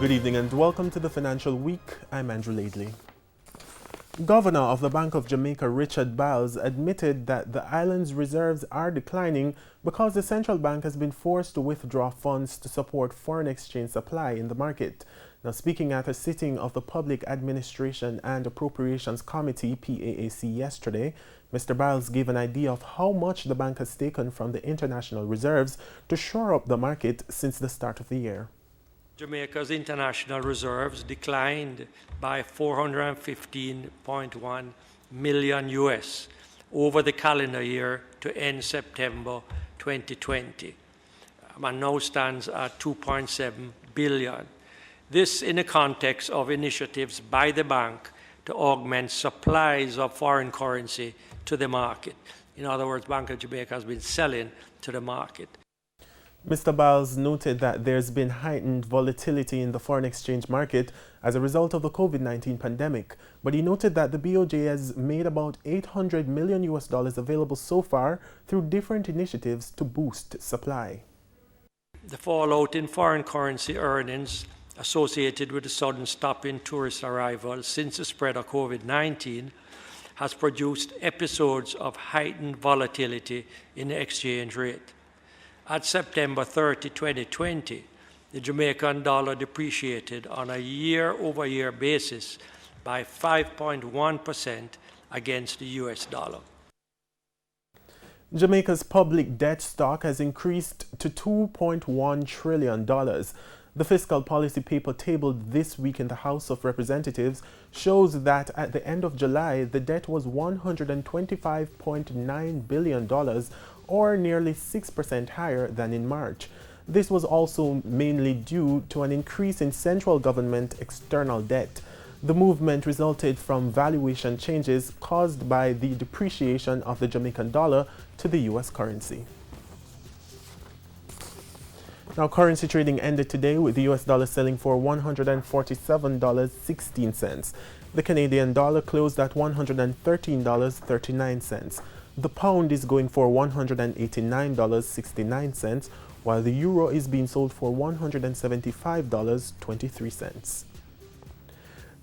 Good evening and welcome to the Financial Week. I'm Andrew Laidley. Governor of the Bank of Jamaica, Richard Biles, admitted that the island's reserves are declining because the central bank has been forced to withdraw funds to support foreign exchange supply in the market. Now, speaking at a sitting of the Public Administration and Appropriations Committee, PAAC, yesterday, Mr. Biles gave an idea of how much the bank has taken from the international reserves to shore up the market since the start of the year. Jamaica's international reserves declined by 415.1 million US over the calendar year to end September 2020, and now stands at 2.7 billion. This in the context of initiatives by the bank to augment supplies of foreign currency to the market. In other words, Bank of Jamaica has been selling to the market. Mr. Biles noted that there's been heightened volatility in the foreign exchange market as a result of the COVID-19 pandemic, but he noted that the BOJ has made about $800 million available so far through different initiatives to boost supply. The fallout in foreign currency earnings associated with the sudden stop in tourist arrivals since the spread of COVID-19 has produced episodes of heightened volatility in the exchange rate. At September 30, 2020, the Jamaican dollar depreciated on a year-over-year basis by 5.1% against the US dollar. Jamaica's public debt stock has increased to $2.1 trillion. The fiscal policy paper tabled this week in the House of Representatives shows that at the end of July, the debt was $125.9 billion, or nearly 6% higher than in March. This was also mainly due to an increase in central government external debt. The movement resulted from valuation changes caused by the depreciation of the Jamaican dollar to the US currency. Now, currency trading ended today with the US dollar selling for $147.16. The Canadian dollar closed at $113.39. The pound is going for $189.69, while the euro is being sold for $175.23.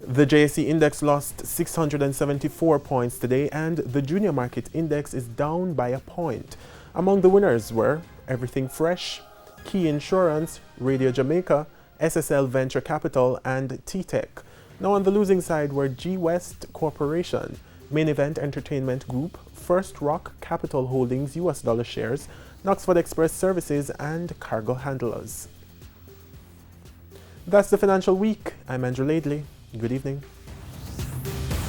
The JSE index lost 674 points today, and the junior market index is down by a point. Among the winners were Everything Fresh, Key Insurance, Radio Jamaica, SSL Venture Capital, and T-Tech. Now on the losing side were G West Corporation, Main Event Entertainment Group, First Rock Capital Holdings US dollar shares, Knoxford Express Services, and Cargo Handlers. That's the Financial Week. I'm Andrew Laidley. Good evening.